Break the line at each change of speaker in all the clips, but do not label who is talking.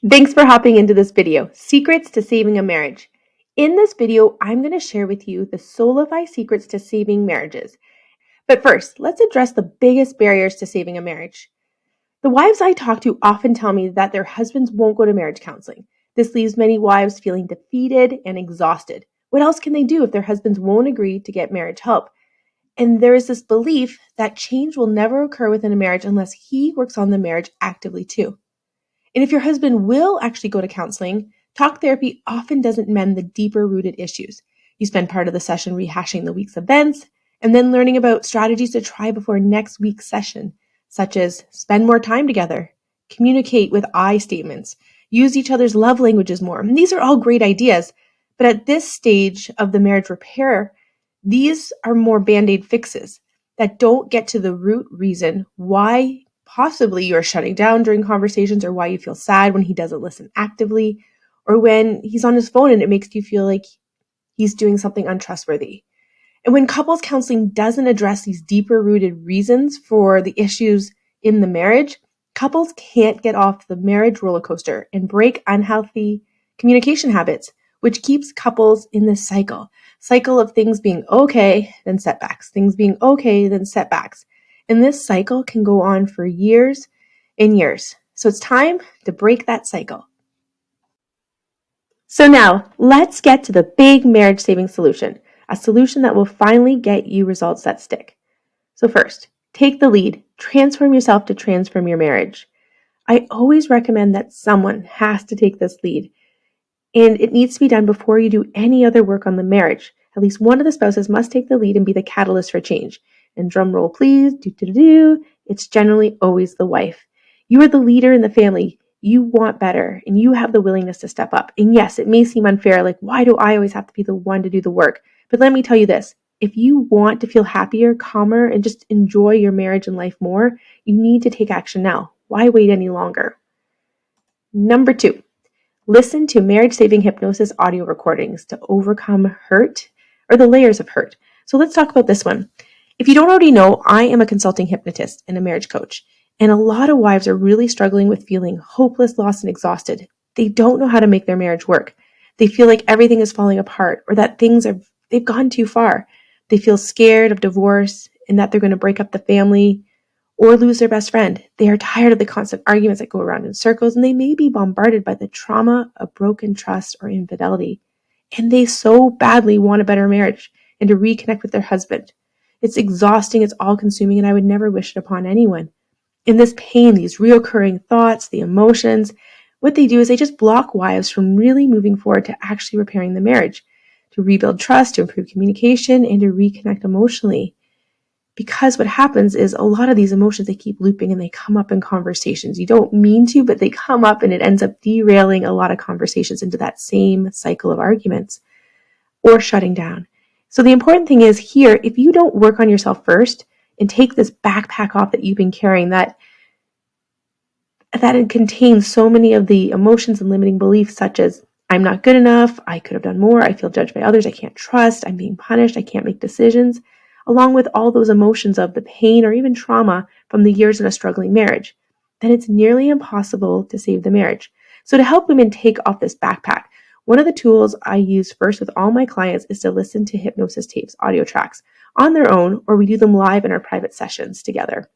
Thanks for hopping into this video, Secrets to Saving a Marriage. In this video, I'm going to share with you the Soulify secrets to saving marriages. But first, let's address the biggest barriers to saving a marriage. The wives I talk to often tell me that their husbands won't go to marriage counseling. This leaves many wives feeling defeated and exhausted. What else can they do if their husbands won't agree to get marriage help? And there is this belief that change will never occur within a marriage unless he works on the marriage actively too. And if your husband will actually go to counseling, talk therapy often doesn't mend the deeper rooted issues. You spend part of the session rehashing the week's events and then learning about strategies to try before next week's session, such as spend more time together, communicate with I statements, use each other's love languages more. And these are all great ideas, but at this stage of the marriage repair, these are more band-aid fixes that don't get to the root reason why possibly you're shutting down during conversations, or why you feel sad when he doesn't listen actively, or when he's on his phone and it makes you feel like he's doing something untrustworthy. And when couples counseling doesn't address these deeper rooted reasons for the issues in the marriage, couples can't get off the marriage roller coaster and break unhealthy communication habits, which keeps couples in this cycle of things being okay, then setbacks, things being okay, then setbacks. And this cycle can go on for years and years. So it's time to break that cycle. So now let's get to the big marriage saving solution, a solution that will finally get you results that stick. So first, take the lead, transform yourself to transform your marriage. I always recommend that someone has to take this lead, and it needs to be done before you do any other work on the marriage. At least one of the spouses must take the lead and be the catalyst for change. And drum roll please, it's generally always the wife. You are the leader in the family. You want better, and you have the willingness to step up. And yes, it may seem unfair, like why do I always have to be the one to do the work? But let me tell you this, if you want to feel happier, calmer, and just enjoy your marriage and life more, you need to take action now. Why wait any longer? Number 2, listen to marriage-saving hypnosis audio recordings to overcome hurt, or the layers of hurt. So let's talk about this one. If you don't already know, I am a consulting hypnotist and a marriage coach. And a lot of wives are really struggling with feeling hopeless, lost, and exhausted. They don't know how to make their marriage work. They feel like everything is falling apart, or that they've gone too far. They feel scared of divorce and that they're going to break up the family or lose their best friend. They are tired of the constant arguments that go around in circles, and they may be bombarded by the trauma of broken trust or infidelity. And they so badly want a better marriage and to reconnect with their husband. It's exhausting, it's all-consuming, and I would never wish it upon anyone. In this pain, these reoccurring thoughts, the emotions, what they do is they just block wives from really moving forward to actually repairing the marriage, to rebuild trust, to improve communication, and to reconnect emotionally. Because what happens is a lot of these emotions, they keep looping and they come up in conversations. You don't mean to, but they come up, and it ends up derailing a lot of conversations into that same cycle of arguments or shutting down. So the important thing is here, if you don't work on yourself first and take this backpack off that you've been carrying, that it contains so many of the emotions and limiting beliefs, such as I'm not good enough, I could have done more, I feel judged by others, I can't trust, I'm being punished, I can't make decisions, along with all those emotions of the pain or even trauma from the years in a struggling marriage, then it's nearly impossible to save the marriage. So to help women take off this backpack, one of the tools I use first with all my clients is to listen to hypnosis tapes, audio tracks, on their own, or we do them live in our private sessions together.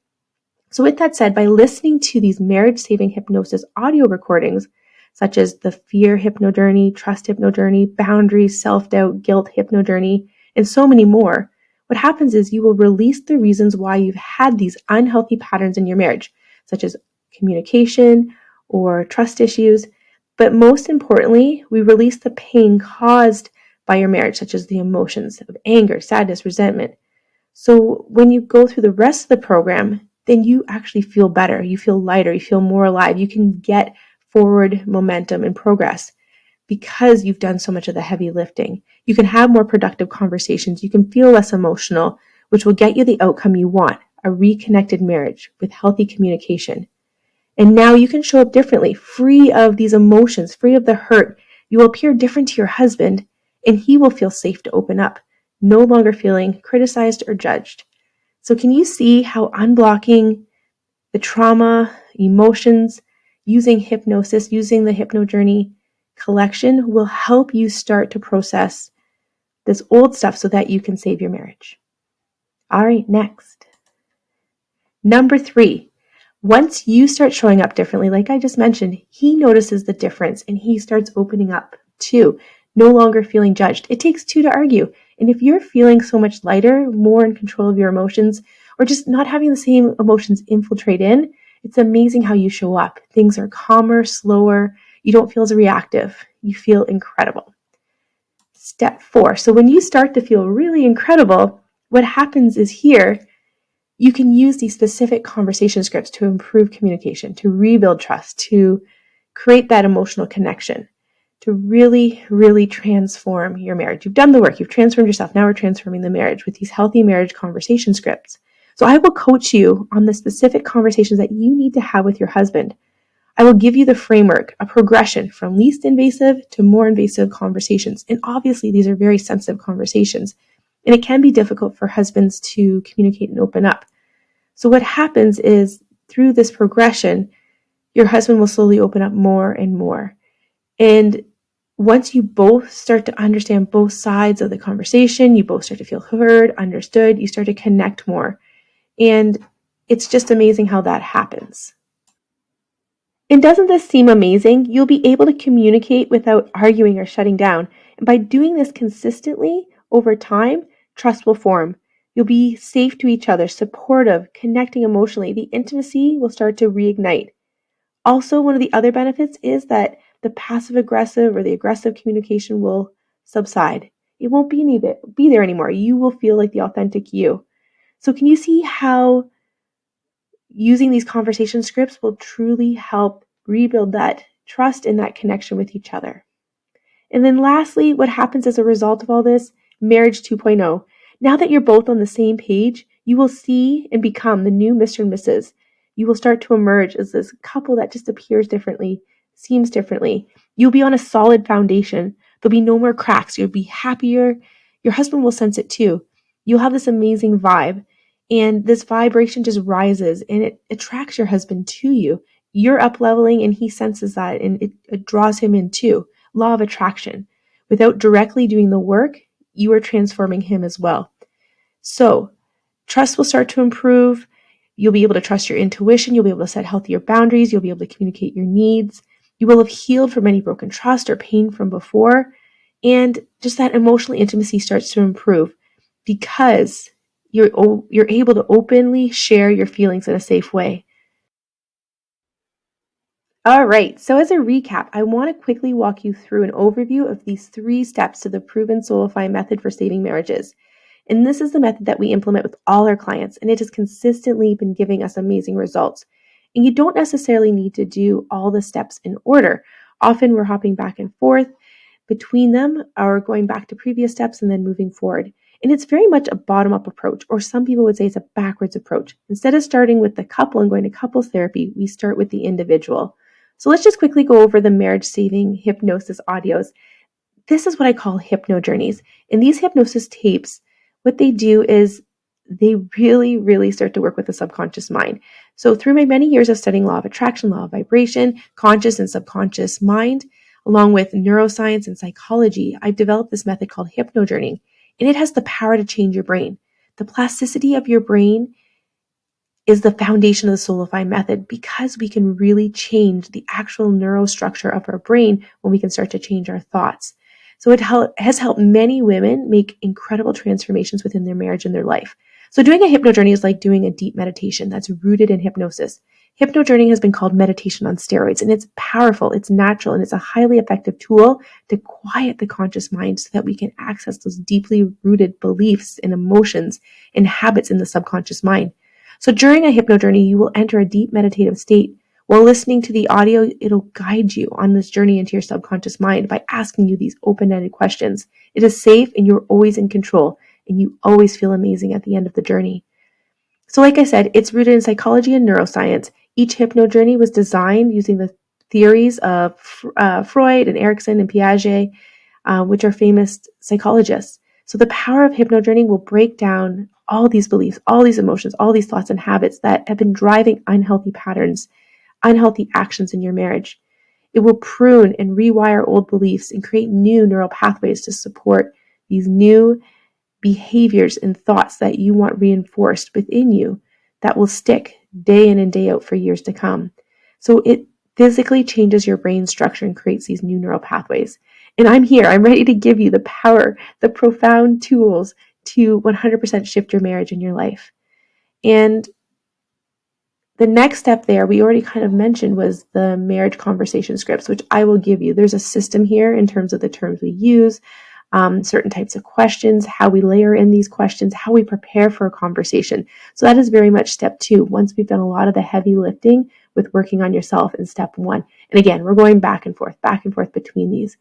So with that said, by listening to these marriage-saving hypnosis audio recordings, such as the fear hypnojourney, trust hypnojourney, boundaries, self-doubt, guilt hypnojourney, and so many more, what happens is you will release the reasons why you've had these unhealthy patterns in your marriage, such as communication or trust issues. But most importantly, we release the pain caused by your marriage, such as the emotions of anger, sadness, resentment. So when you go through the rest of the program, then you actually feel better. You feel lighter. You feel more alive. You can get forward momentum and progress because you've done so much of the heavy lifting. You can have more productive conversations. You can feel less emotional, which will get you the outcome you want, a reconnected marriage with healthy communication. And now you can show up differently, free of these emotions, free of the hurt. You will appear different to your husband, and he will feel safe to open up, no longer feeling criticized or judged. So can you see how unblocking the trauma, emotions using hypnosis, using the Hypno Journey collection will help you start to process this old stuff so that you can save your marriage. All right, next. Number 3, once you start showing up differently, like I just mentioned, he notices the difference and he starts opening up too, no longer feeling judged. It takes 2 to argue. And if you're feeling so much lighter, more in control of your emotions, or just not having the same emotions infiltrate in, it's amazing how you show up. Things are calmer, slower. You don't feel as reactive. You feel incredible. Step 4. So when you start to feel really incredible, what happens is here, you can use these specific conversation scripts to improve communication, to rebuild trust, to create that emotional connection, to really, really transform your marriage. You've done the work. You've transformed yourself. Now we're transforming the marriage with these healthy marriage conversation scripts. So I will coach you on the specific conversations that you need to have with your husband. I will give you the framework, a progression from least invasive to more invasive conversations. And obviously, these are very sensitive conversations. And it can be difficult for husbands to communicate and open up. So what happens is through this progression, your husband will slowly open up more and more. And once you both start to understand both sides of the conversation, you both start to feel heard, understood, you start to connect more. And it's just amazing how that happens. And doesn't this seem amazing? You'll be able to communicate without arguing or shutting down. And by doing this consistently over time, trust will form. You'll be safe to each other, supportive, connecting emotionally. The intimacy will start to reignite. Also, one of the other benefits is that the passive aggressive or the aggressive communication will subside. It won't be there anymore. You will feel like the authentic you. So can you see how using these conversation scripts will truly help rebuild that trust and that connection with each other? And then lastly, what happens as a result of all this? Marriage 2.0. Now that you're both on the same page, you will see and become the new Mr. and Mrs. You will start to emerge as this couple that just appears differently, seems differently. You'll be on a solid foundation. There'll be no more cracks. You'll be happier. Your husband will sense it too. You'll have this amazing vibe. And this vibration just rises and it attracts your husband to you. You're up leveling and he senses that and it draws him in too. Law of attraction. Without directly doing the work, you are transforming him as well. So trust will start to improve. You'll be able to trust your intuition. You'll be able to set healthier boundaries. You'll be able to communicate your needs. You will have healed from any broken trust or pain from before. And just that emotional intimacy starts to improve because you're able to openly share your feelings in a safe way. All right, so as a recap, I want to quickly walk you through an overview of these 3 steps to the proven Soulify method for saving marriages. And this is the method that we implement with all our clients, and it has consistently been giving us amazing results. And you don't necessarily need to do all the steps in order. Often we're hopping back and forth between them or going back to previous steps and then moving forward. And it's very much a bottom-up approach, or some people would say it's a backwards approach. Instead of starting with the couple and going to couples therapy, we start with the individual. So let's just quickly go over the marriage-saving hypnosis audios. This is what I call hypno journeys. And these hypnosis tapes, what they do is they really, really start to work with the subconscious mind. So through my many years of studying law of attraction, law of vibration, conscious and subconscious mind, along with neuroscience and psychology, I've developed this method called hypno journeying. And it has the power to change your brain. The plasticity of your brain is the foundation of the Soulify method because we can really change the actual neurostructure of our brain when we can start to change our thoughts. So it has helped many women make incredible transformations within their marriage and their life. So doing a hypno journey is like doing a deep meditation that's rooted in hypnosis. Hypno journeying has been called meditation on steroids, and it's powerful, it's natural, and it's a highly effective tool to quiet the conscious mind so that we can access those deeply rooted beliefs and emotions and habits in the subconscious mind. So during a hypno journey, you will enter a deep meditative state. While listening to the audio, it'll guide you on this journey into your subconscious mind by asking you these open-ended questions. It is safe and you're always in control, and you always feel amazing at the end of the journey. So like I said, it's rooted in psychology and neuroscience. Each hypno journey was designed using the theories of Freud and Erikson and Piaget, which are famous psychologists. So the power of hypno journeying will break down all these beliefs, all these emotions, all these thoughts and habits that have been driving unhealthy patterns unhealthy actions in your marriage. It will prune and rewire old beliefs and create new neural pathways to support these new behaviors and thoughts that you want reinforced within you that will stick day in and day out for years to come. So it physically changes your brain structure and creates these new neural pathways. And I'm here. I'm ready to give you the power, the profound tools to 100% shift your marriage and your life. And the next step there, we already kind of mentioned, was the marriage conversation scripts, which I will give you. There's a system here in terms of the terms we use, certain types of questions, how we layer in these questions, how we prepare for a conversation. So that is very much step 2. Once we've done a lot of the heavy lifting with working on yourself in step 1. And again, we're going back and forth between these.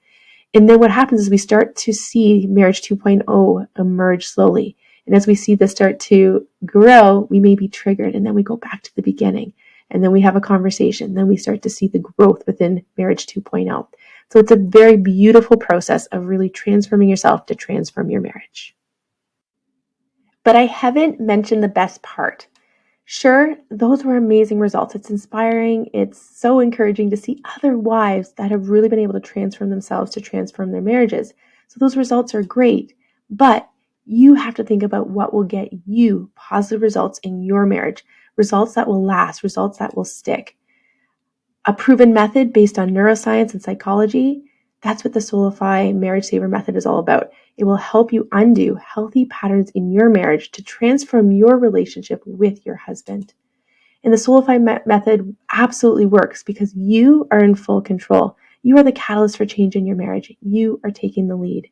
And then what happens is we start to see marriage 2.0 emerge slowly. And as we see this start to grow, we may be triggered, and then we go back to the beginning. And then we have a conversation. Then we start to see the growth within marriage 2.0. So it's a very beautiful process of really transforming yourself to transform your marriage. But I haven't mentioned the best part. Sure, those were amazing results. It's inspiring. It's so encouraging to see other wives that have really been able to transform themselves to transform their marriages. So those results are great, but you have to think about what will get you positive results in your marriage, results that will last, results that will stick. A proven method based on neuroscience and psychology, that's what the Soulify Marriage Saver method is all about. It will help you undo healthy patterns in your marriage to transform your relationship with your husband. And the Soulify method absolutely works because you are in full control. You are the catalyst for change in your marriage. You are taking the lead.